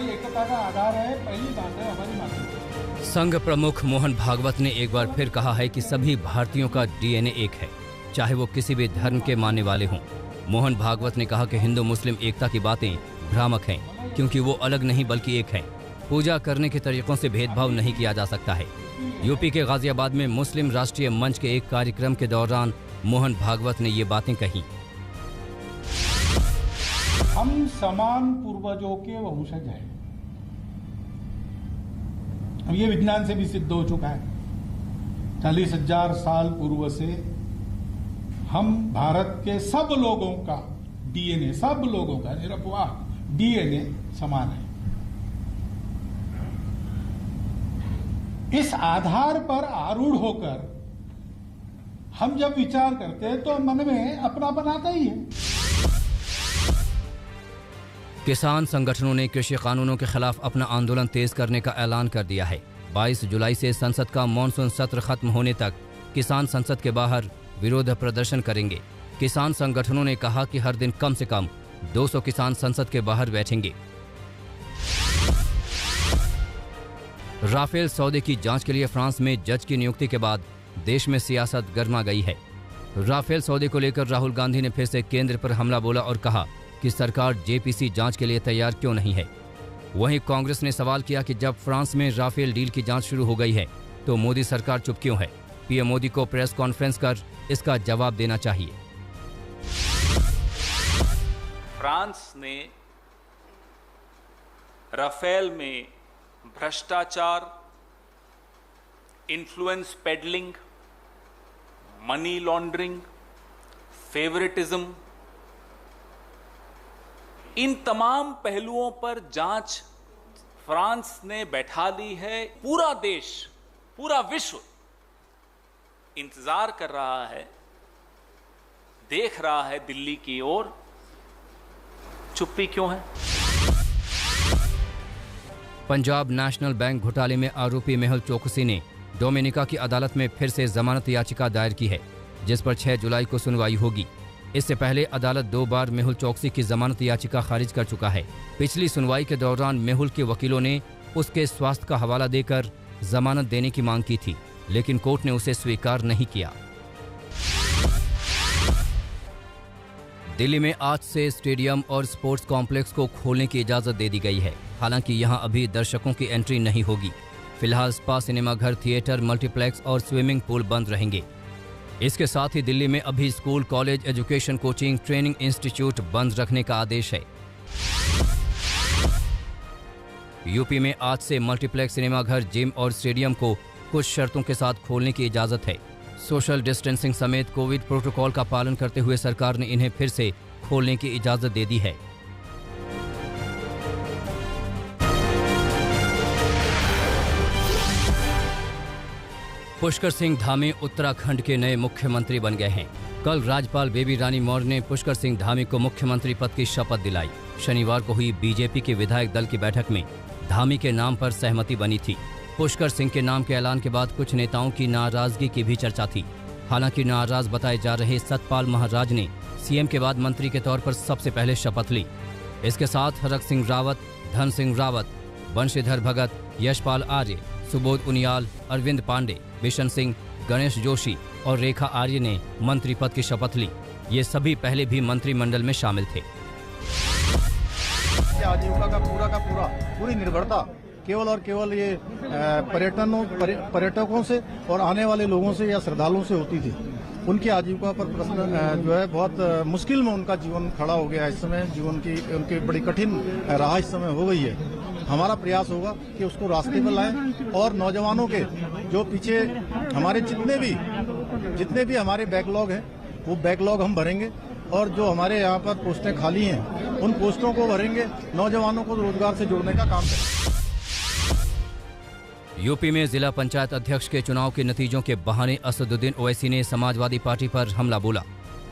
हमारी एकता का आधार है, पहली बात है हमारी मातृभाषा। संघ प्रमुख मोहन भागवत ने एक बार फिर कहा है कि सभी भारतीयों का डीएनए एक है, चाहे वो किसी भी धर्म के मानने वाले हों। मोहन भागवत ने कहा कि हिंदू मुस्लिम एकता की बातें भ्रामक हैं, क्योंकि वो अलग नहीं बल्कि एक हैं। पूजा करने के तरीकों से भेदभाव नहीं किया जा सकता है। यूपी के गाजियाबाद में मुस्लिम राष्ट्रीय मंच के एक कार्यक्रम के दौरान मोहन भागवत ने ये बातें कही। हम समान पूर्वजों के वंशज हैं। अब ये विज्ञान से भी सिद्ध हो चुका है। 40,000 साल पूर्व से हम भारत के सब लोगों का डीएनए, सब लोगों का निरपवाह डीएनए समान है। इस आधार पर आरूढ़ होकर हम जब विचार करते हैं तो मन में अपनापन आता ही है। किसान संगठनों ने कृषि कानूनों के खिलाफ अपना आंदोलन तेज करने का ऐलान कर दिया है। 22 जुलाई से संसद का मॉनसून सत्र खत्म होने तक किसान संसद के बाहर विरोध प्रदर्शन करेंगे। किसान संगठनों ने कहा कि हर दिन कम से कम 200 किसान संसद के बाहर बैठेंगे। राफेल सौदे की जांच के लिए फ्रांस में जज की नियुक्ति के बाद देश में सियासत गर्मा गई है। राफेल सौदे को लेकर राहुल गांधी ने फिर से केंद्र पर हमला बोला और कहा कि सरकार जेपीसी जांच के लिए तैयार क्यों नहीं है। वहीं कांग्रेस ने सवाल किया कि जब फ्रांस में राफेल डील की जांच शुरू हो गई है तो मोदी सरकार चुप क्यों है। पीएम मोदी को प्रेस कॉन्फ्रेंस कर इसका जवाब देना चाहिए। फ्रांस ने राफेल में भ्रष्टाचार, influence peddling, money laundering, favouritism, इन तमाम पहलुओं पर जांच फ्रांस ने बैठा ली है। पूरा देश, पूरा विश्व इंतजार कर रहा है, देख रहा है दिल्ली की ओर। चुप्पी क्यों है? पंजाब नेशनल बैंक घोटाले में आरोपी मेहुल चोकसी ने डोमिनिका की अदालत में फिर से जमानत याचिका दायर की है, जिस पर 6 जुलाई को सुनवाई होगी। इससे पहले अदालत 2 बार मेहुल चोकसी की जमानत याचिका खारिज कर चुका है। पिछली सुनवाई के दौरान मेहुल के वकीलों ने उसके स्वास्थ्य का हवाला देकर जमानत देने की मांग की थी, लेकिन कोर्ट ने उसे स्वीकार नहीं किया। दिल्ली में आज से स्टेडियम और स्पोर्ट्स कॉम्प्लेक्स को खोलने की इजाजत दे दी गई है। हालांकि यहां अभी दर्शकों की एंट्री नहीं होगी। फिलहाल स्पा, सिनेमाघर, थिएटर, मल्टीप्लेक्स और स्विमिंग पूल बंद रहेंगे। इसके साथ ही दिल्ली में अभी school, college, education, coaching, training institute बंद रखने का आदेश है। यूपी में आज से मल्टीप्लेक्स, सिनेमाघर, जिम और स्टेडियम को कुछ शर्तों के साथ खोलने की इजाजत है। सोशल डिस्टेंसिंग समेत कोविड प्रोटोकॉल का पालन करते हुए सरकार ने इन्हें फिर से खोलने की इजाजत दे दी है। पुष्कर सिंह धामी उत्तराखंड के नए मुख्यमंत्री बन गए हैं। कल राज्यपाल बेबी रानी मौर्य ने पुष्कर सिंह धामी को मुख्यमंत्री पद की शपथ दिलाई। शनिवार को हुई बीजेपी के विधायक दल की बैठक में धामी के नाम पर सहमति बनी थी। पुष्कर सिंह के नाम के ऐलान के बाद कुछ नेताओं की नाराजगी की भी चर्चा थी। हालांकि नाराज बताए जा रहे सतपाल महाराज ने सीएम के बाद मंत्री के तौर पर सबसे पहले शपथ ली। इसके साथ हरक सिंह रावत, धन सिंह रावत, बंशीधर भगत, यशपाल आर्य, सुबोध उनियाल, अरविंद पांडे, बिशन सिंह, गणेश जोशी और रेखा आर्य ने मंत्री पद की शपथ ली। ये सभी पहले भी मंत्रिमंडल में शामिल थे। आजीविका का पूरी निर्भरता केवल और केवल ये पर्यटकों से और आने वाले लोगों से या श्रद्धालुओं से होती थी। उनकी आजीविका पर प्रश्न जो है बहुत मुश्किल में उनका जीवन खड़ा हो गया। इस समय जीवन की उनकी बड़ी कठिन राह इस समय हो गई है। हमारा प्रयास होगा कि उसको रास्ते पर लाएं और नौजवानों के जो पीछे हमारे जितने भी हमारे बैकलॉग हैं वो बैकलॉग हम भरेंगे और जो हमारे यहाँ पर पोस्टें खाली हैं उन पोस्टों को भरेंगे, नौजवानों को रोजगार से जोड़ने का काम करेंगे। यूपी में जिला पंचायत अध्यक्ष के चुनाव के नतीजों के बहाने असदुद्दीन ओवैसी ने समाजवादी पार्टी पर हमला बोला।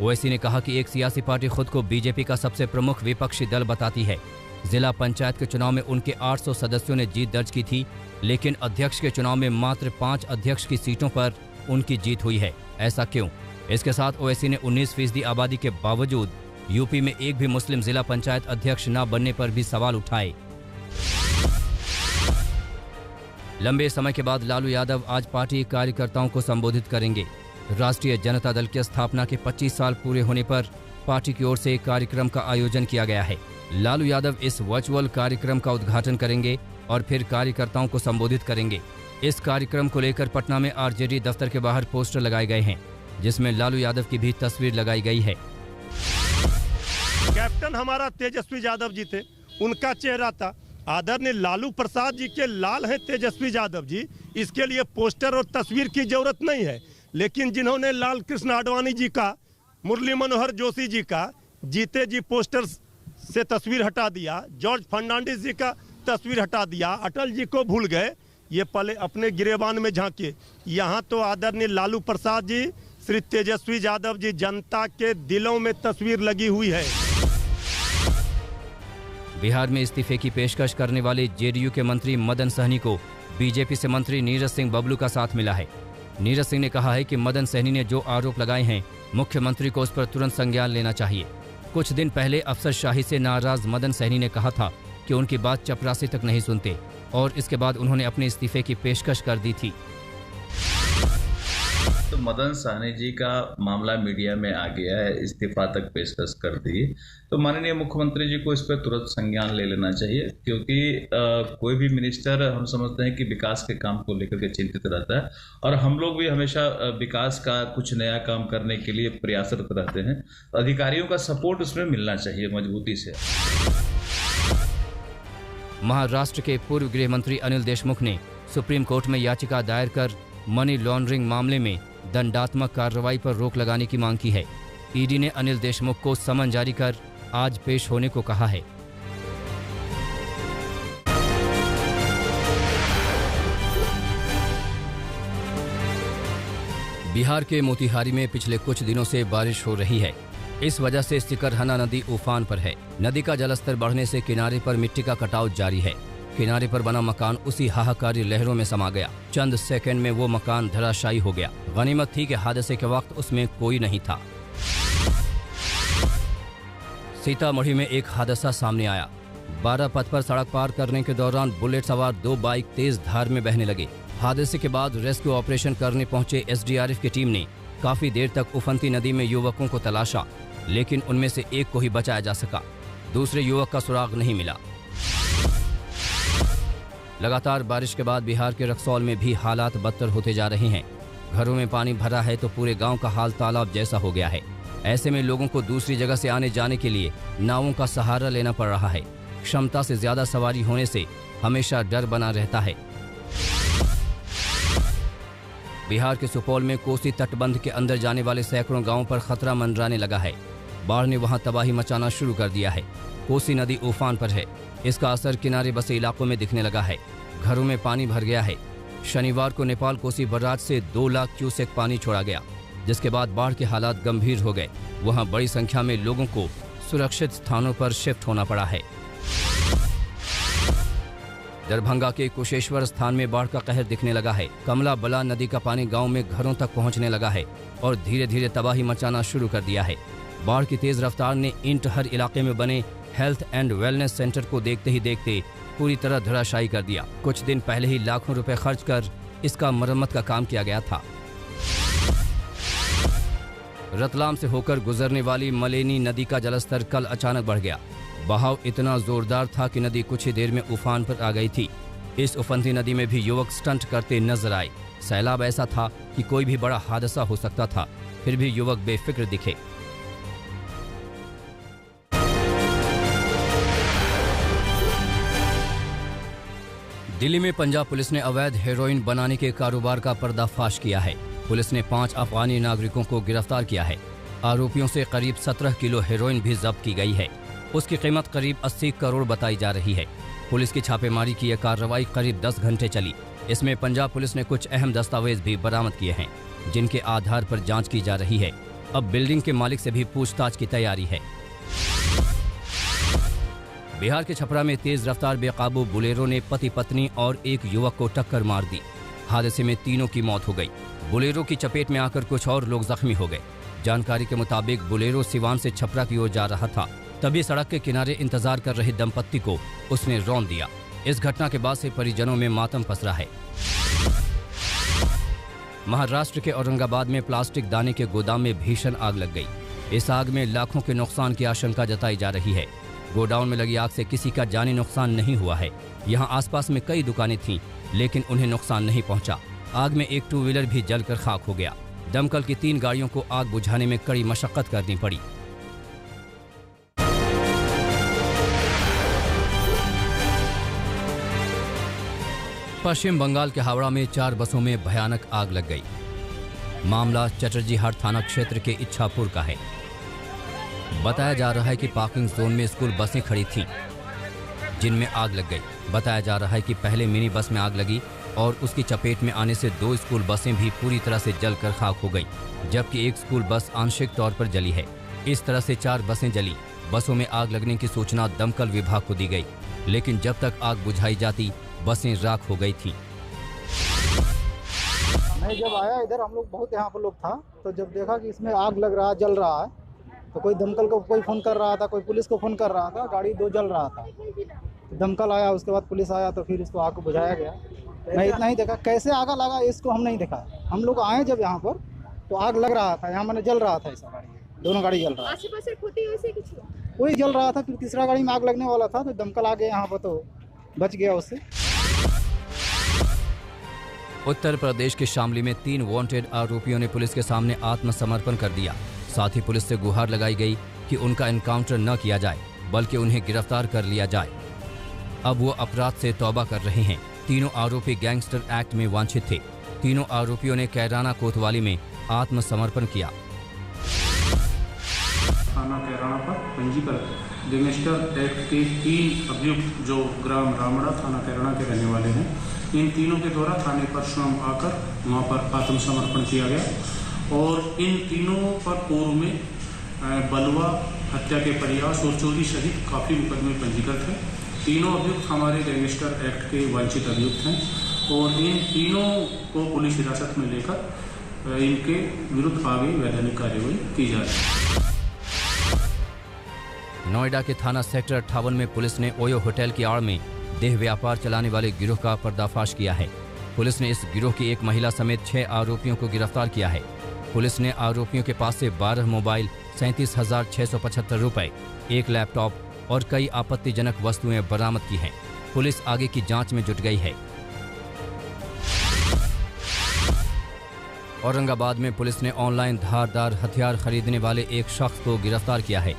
ओवैसी ने कहा कि एक सियासी पार्टी खुद को बीजेपी का सबसे प्रमुख विपक्षी दल बताती है। जिला पंचायत के चुनाव में उनके 800 सदस्यों ने जीत दर्ज की थी, लेकिन अध्यक्ष के चुनाव में मात्र 5 अध्यक्ष की सीटों पर उनकी जीत हुई है। ऐसा क्यों? इसके साथ ओवैसी ने 19% आबादी के बावजूद यूपी में एक भी मुस्लिम जिला पंचायत अध्यक्ष न बनने पर भी सवाल उठाए। लंबे समय के बाद लालू यादव आज पार्टी कार्यकर्ताओं को संबोधित करेंगे। राष्ट्रीय जनता दल की स्थापना के 25 साल पूरे होने पर पार्टी की ओर से एक कार्यक्रम का आयोजन किया गया है। लालू यादव इस वर्चुअल कार्यक्रम का उद्घाटन करेंगे और फिर कार्यकर्ताओं को संबोधित करेंगे। इस कार्यक्रम को लेकर पटना में आरजेडी दफ्तर के बाहर पोस्टर लगाए गए हैं, जिसमें लालू यादव की भी तस्वीर लगाई गई है। कैप्टन हमारा तेजस्वी यादव जी थे, उनका चेहरा था। आदरणीय लालू प्रसाद जी के लाल हैं तेजस्वी यादव जी, इसके लिए पोस्टर और तस्वीर की जरूरत नहीं है। लेकिन जिन्होंने लाल कृष्ण आडवाणी जी का, मुरली मनोहर जोशी जी का, जीते जी पोस्टर से तस्वीर हटा दिया, जॉर्ज फर्नांडिस जी का तस्वीर हटा दिया, अटल जी को भूल गए, ये पहले अपने गिरेबान में झांके। यहाँ तो आदरणीय लालू प्रसाद जी, श्री तेजस्वी यादव जी, जनता के दिलों में तस्वीर लगी हुई है। बिहार में इस्तीफे की पेशकश करने वाले जेडीयू के मंत्री मदन सहनी को बीजेपी से मंत्री नीरज सिंह बबलू का साथ मिला है। नीरज सिंह ने कहा है कि मदन सहनी ने जो आरोप लगाए हैं, मुख्यमंत्री को उस पर तुरंत संज्ञान लेना चाहिए। कुछ दिन पहले अफसरशाही से नाराज मदन सहनी ने कहा था कि उनकी बात चपरासी तक नहीं सुनते, और इसके बाद उन्होंने अपने इस्तीफे की पेशकश कर दी थी। तो मदन सहनी जी का मामला मीडिया में आ गया है, इस्तीफा तक पेशकश कर दी, तो माननीय मुख्यमंत्री जी को इस पर तुरंत संज्ञान ले लेना चाहिए, क्योंकि कोई भी मिनिस्टर, हम समझते हैं कि विकास के काम को लेकर के चिंतित रहता है, और हम लोग भी हमेशा विकास का कुछ नया काम करने के लिए प्रयासरत रहते हैं। अधिकारियों का सपोर्ट उसमें मिलना चाहिए मजबूती से। महाराष्ट्र के पूर्व गृह मंत्री अनिल देशमुख ने सुप्रीम कोर्ट में याचिका दायर कर मनी लॉन्ड्रिंग मामले में दंडात्मक कार्रवाई पर रोक लगाने की मांग की है। ईडी ने अनिल देशमुख को समन जारी कर आज पेश होने को कहा है। बिहार के मोतिहारी में पिछले कुछ दिनों से बारिश हो रही है। इस वजह से सिकरहना नदी उफान पर है। नदी का जलस्तर बढ़ने से किनारे पर मिट्टी का कटाव जारी है। किनारे पर बना मकान उसी हाहाकारी लहरों में समा गया। चंद सेकंड में वो मकान धराशायी हो गया। गनीमत थी कि हादसे के वक्त उसमें कोई नहीं था। सीतामढ़ी में एक हादसा सामने आया। 12 पथ पर सड़क पार करने के दौरान बुलेट सवार 2 बाइक तेज धार में बहने लगे। हादसे के बाद रेस्क्यू ऑपरेशन करने पहुंचे एसडीआरएफ की टीम ने काफी देर तक उफनती नदी में युवकों को तलाशा, लेकिन उनमें से एक को ही बचाया जा सका। दूसरे युवक का सुराग नहीं मिला। लगातार बारिश के बाद बिहार के रक्सौल में भी हालात बदतर होते जा रहे हैं। घरों में पानी भरा है तो पूरे गांव का हाल तालाब जैसा हो गया है। ऐसे में लोगों को दूसरी जगह से आने जाने के लिए नावों का सहारा लेना पड़ रहा है। क्षमता से ज्यादा सवारी होने से हमेशा डर बना रहता है। बिहार के सुपौल में कोसी तटबंध के अंदर जाने वाले सैकड़ों गांवों पर खतरा मंडराने लगा है। बाढ़ ने वहां तबाही मचाना शुरू कर दिया है। कोसी नदी उफान पर है। इसका असर किनारे बसे इलाकों में दिखने लगा है। घरों में पानी भर गया है। शनिवार को नेपाल कोसी बराज से 2 लाख क्यूसेक पानी छोड़ा गया, जिसके बाद बाढ़ के हालात गंभीर हो गए। वहां बड़ी संख्या में लोगों को सुरक्षित स्थानों पर शिफ्ट होना पड़ा है। दरभंगा के कुशेश्वर स्थान में बाढ़ का कहर दिखने लगा है। कमला बलान नदी का पानी गांव में घरों तक पहुंचने लगा है और धीरे धीरे तबाही मचाना शुरू कर दिया है। बाढ़ की तेज रफ्तार ने इंटहर इलाके में बने हेल्थ एंड वेलनेस सेंटर को देखते ही देखते पूरी तरह धराशायी कर दिया। कुछ दिन पहले ही लाखों रुपए खर्च कर इसका मरम्मत का काम किया गया था। रतलाम से होकर गुजरने वाली मलेनी नदी का जलस्तर कल अचानक बढ़ गया। बहाव इतना जोरदार था कि नदी कुछ ही देर में उफान पर आ गई थी। इस उफनती नदी में भी युवक स्टंट करते नजर आए। सैलाब ऐसा था कि कोई भी बड़ा हादसा हो सकता था, फिर भी युवक बेफिक्र दिखे। दिल्ली में पंजाब पुलिस ने अवैध हेरोइन बनाने के कारोबार का पर्दाफाश किया है। पुलिस ने 5 अफगानी नागरिकों को गिरफ्तार किया है। आरोपियों से करीब 17 किलो हेरोइन भी जब्त की गई है। उसकी कीमत करीब 80 करोड़ बताई जा रही है। पुलिस की छापेमारी की यह कार्रवाई करीब 10 घंटे चली। इसमें पंजाब पुलिस ने कुछ अहम दस्तावेज भी बरामद किए हैं, जिनके आधार पर जांच की जा रही है। अब बिल्डिंग के मालिक से भी पूछताछ की तैयारी है। बिहार के छपरा में तेज रफ्तार बेकाबू बुलेरो ने पति पत्नी और एक युवक को टक्कर मार दी। हादसे में तीनों की मौत हो गई। बुलेरो की चपेट में आकर कुछ और लोग जख्मी हो गए। जानकारी के मुताबिक बुलेरो सिवान से छपरा की ओर जा रहा था। तभी सड़क के किनारे इंतजार कर रहे दंपत्ति को उसने रौंद दिया। इस घटना के बाद से परिजनों में मातम पसरा है। महाराष्ट्र के औरंगाबाद में प्लास्टिक दाने के गोदाम में भीषण आग लग गई। इस आग में लाखों के नुकसान की आशंका जताई जा रही है। गोडाउन में लगी आग से किसी का जानी नुकसान नहीं हुआ है। यहाँ आसपास में कई दुकानें थीं, लेकिन उन्हें नुकसान नहीं पहुंचा। आग में एक 2 व्हीलर भी जलकर खाक हो गया। दमकल की 3 गाड़ियों को आग बुझाने में कड़ी मशक्कत करनी पड़ी। पश्चिम बंगाल के हावड़ा में 4 बसों में भयानक आग लग गई। मामला चटर्जी हाट थाना क्षेत्र के इच्छापुर का है। बताया जा रहा है कि पार्किंग जोन में स्कूल बसें खड़ी थीं, जिनमें आग लग गई। बताया जा रहा है कि पहले मिनी बस में आग लगी और उसकी चपेट में आने से 2 स्कूल बसें भी पूरी तरह से जलकर खाक हो गई, जबकि एक स्कूल बस आंशिक तौर पर जली है। इस तरह से 4 बसें जली। बसों में आग लगने की सूचना दमकल विभाग को दी गई, लेकिन जब तक आग बुझाई जाती बसें राख हो गई थीं। मैं जब आया इधर, हम लोग बहुत यहाँ पर लोग था, तो जब देखा कि इसमें आग लग रहा है, जल रहा है, तो कोई दमकल को कोई फ़ोन कर रहा था, कोई पुलिस को फ़ोन कर रहा था। गाड़ी 2 जल रहा था, तो दमकल आया, उसके बाद पुलिस आया, तो फिर इसको आग को बुझाया गया। मैं इतना ही देखा, कैसे आग लगा इसको हम नहीं देखा। हम लोग आए जब यहाँ पर, तो आग लग रहा था, यहाँ मैंने जल रहा था। ऐसा गाड़ी, दोनों गाड़ी जल रहा था, कोई जल रहा था। फिर तीसरा गाड़ी में आग लगने वाला था, तो दमकल आ गया यहाँ पर, तो बच गया उससे। उत्तर प्रदेश के शामली में 3 वांटेड आरोपियों ने पुलिस के सामने आत्मसमर्पण कर दिया। साथ ही पुलिस से गुहार लगाई गई कि उनका एनकाउंटर न किया जाए, बल्कि उन्हें गिरफ्तार कर लिया जाए। अब वो अपराध से तौबा कर रहे हैं। तीनों आरोपी गैंगस्टर एक्ट में वांछित थे। तीनों आरोपियों ने कैराना कोतवाली में आत्मसमर्पण किया। थाना कैराना पर पंजीकृत गैंगस्टर एक्ट के 3 अभियुक्त जो ग्राम रामड़ा थाना कैराना के रहने वाले हैं, इन तीनों के द्वारा थाने पर स्वयं आकर वहां पर आत्मसमर्पण किया गया। और इन तीनों पर पूर्व में बलवा, हत्या के प्रयास और चोरी सहित काफ़ी मुकदमे पंजीकृत हैं। तीनों अभियुक्त हमारे गैंगस्टर एक्ट के वांछित अभियुक्त हैं और इन तीनों को पुलिस हिरासत में लेकर इनके विरुद्ध आगे वैधानिक कार्यवाही की जा रही है। नोएडा के थाना सेक्टर 58 में पुलिस ने ओयो होटल की आड़ में देह व्यापार चलाने वाले गिरोह का पर्दाफाश किया है। पुलिस ने इस गिरोह की एक महिला समेत 6 आरोपियों को गिरफ्तार किया है। पुलिस ने आरोपियों के पास से 12 मोबाइल, 37,675 रुपए, 1 लैपटॉप और कई आपत्तिजनक वस्तुएं बरामद की हैं। पुलिस आगे की जांच में जुट गई है। औरंगाबाद में पुलिस ने ऑनलाइन धारदार हथियार खरीदने वाले एक शख्स को गिरफ्तार किया है।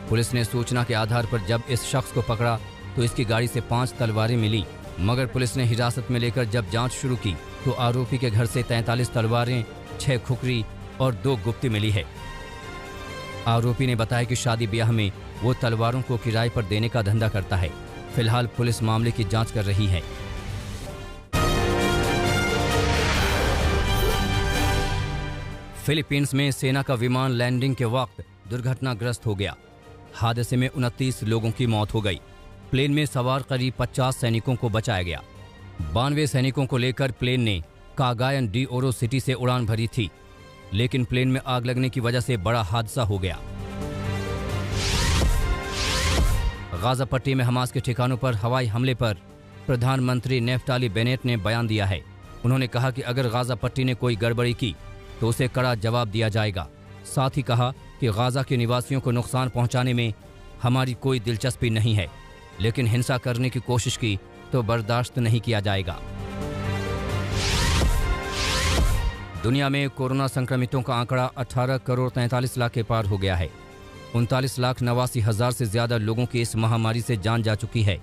पुलिस ने सूचना के आधार पर जब इस शख्स को पकड़ा तो इसकी गाड़ी से 5 तलवारें मिली, मगर पुलिस ने हिरासत में लेकर जब जांच शुरू की तो आरोपी के घर से 43 तलवारें, 6 खुखरी और 2 गुप्ती मिली है। आरोपी ने बताया कि शादी ब्याह में वो तलवारों को किराए पर देने का धंधा करता है। फिलहाल पुलिस मामले की जांच कर रही है। फिलीपींस में सेना का विमान लैंडिंग के वक्त दुर्घटनाग्रस्त हो गया। हादसे में 29 लोगों की मौत हो गई। प्लेन में सवार करीब 50 सैनिकों को बचाया गया। 92 सैनिकों को लेकर प्लेन ने कागायन डी ओरो सिटी से उड़ान भरी थी, लेकिन प्लेन में आग लगने की वजह से बड़ा हादसा हो गया। गाजा पट्टी में हमास के ठिकानों पर हवाई हमले पर प्रधानमंत्री नेफ्ताली बेनेट ने बयान दिया है। उन्होंने कहा कि अगर गाजा पट्टी ने कोई गड़बड़ी की तो उसे कड़ा जवाब दिया जाएगा। साथ ही कहा कि गाजा के निवासियों को नुकसान पहुंचाने में हमारी कोई दिलचस्पी नहीं है, लेकिन हिंसा करने की कोशिश की तो बर्दाश्त नहीं किया जाएगा। दुनिया में कोरोना संक्रमितों का आंकड़ा 18 करोड़ 43 लाख के पार हो गया है। 39,89,000 से ज्यादा लोगों की इस महामारी से जान जा चुकी है।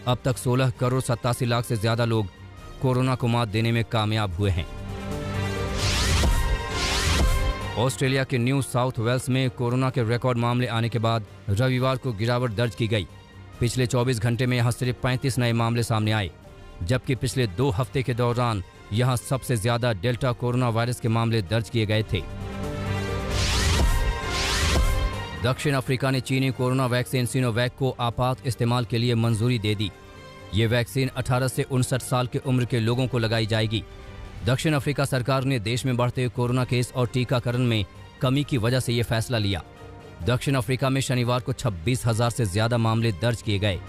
अब तक 16 करोड़ 87 लाख से ज्यादा लोग कोरोना को मात देने में कामयाब हुए हैं। ऑस्ट्रेलिया के न्यू साउथ वेल्स में कोरोना के रिकॉर्ड मामले आने के बाद रविवार को गिरावट दर्ज की गई। पिछले 24 घंटे में यहां सिर्फ 35 नए मामले सामने आए, जबकि पिछले 2 हफ्ते के दौरान यहां सबसे ज्यादा डेल्टा कोरोना वायरस के मामले दर्ज किए गए थे। दक्षिण अफ्रीका ने चीनी कोरोना वैक्सीन सिनोवैक को आपात इस्तेमाल के लिए मंजूरी दे दी। ये वैक्सीन 18 से 59 साल की उम्र के लोगों को लगाई जाएगी। दक्षिण अफ्रीका सरकार ने देश में बढ़ते हुए कोरोना केस और टीकाकरण में कमी की वजह से ये फैसला लिया। दक्षिण अफ्रीका में शनिवार को 26,000 से ज्यादा मामले दर्ज किए गए।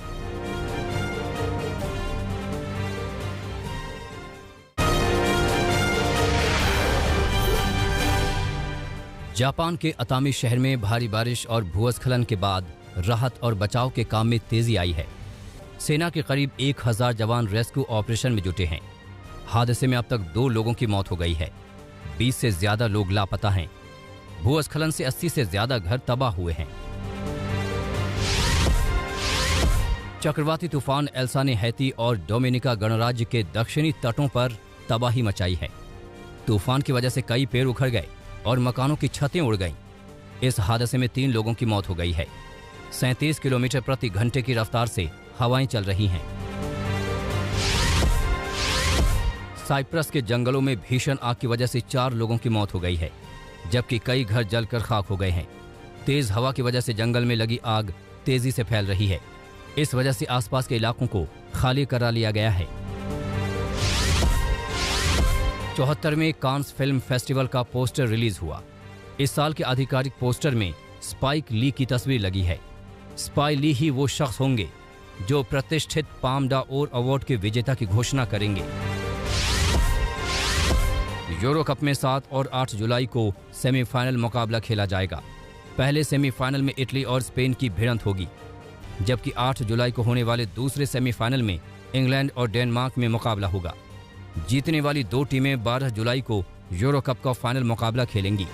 जापान के अतामी शहर में भारी बारिश और भूस्खलन के बाद राहत और बचाव के काम में तेजी आई है। सेना के करीब 1000 जवान रेस्क्यू ऑपरेशन में जुटे हैं। हादसे में अब तक 2 लोगों की मौत हो गई है। 20 से ज्यादा लोग लापता हैं। भूस्खलन से 80 से ज्यादा घर तबाह हुए हैं। चक्रवाती तूफान एल्सा ने हैती और डोमिनिका गणराज्य के दक्षिणी तटों पर तबाही मचाई है। तूफान की वजह से कई पेड़ उखड़ गए और मकानों की छतें उड़ गईं। इस हादसे में 3 लोगों की मौत हो गई है। 37 किलोमीटर प्रति घंटे की रफ्तार से हवाएं चल रही हैं। साइप्रस के जंगलों में भीषण आग की वजह से 4 लोगों की मौत हो गई है, जबकि कई घर जलकर खाक हो गए हैं। तेज हवा की वजह से जंगल में लगी आग तेजी से फैल रही है। इस वजह से आसपास के इलाकों को खाली करा लिया गया है। 74वें कांस फिल्म फेस्टिवल का पोस्टर रिलीज हुआ। इस साल के आधिकारिक पोस्टर में स्पाइक ली की तस्वीर लगी है। स्पाइक ली ही वो शख्स होंगे जो प्रतिष्ठित पाम d'Or अवार्ड के विजेता की घोषणा करेंगे। यूरो कप में 7 और 8 जुलाई को सेमीफाइनल मुकाबला खेला जाएगा। पहले सेमीफाइनल में इटली और स्पेन की भिड़ंत होगी, जबकि 8 जुलाई को होने वाले दूसरे सेमीफाइनल में इंग्लैंड और डेनमार्क में मुकाबला होगा। जीतने वाली 2 टीमें 12 जुलाई को यूरो कप का फाइनल मुकाबला खेलेंगी।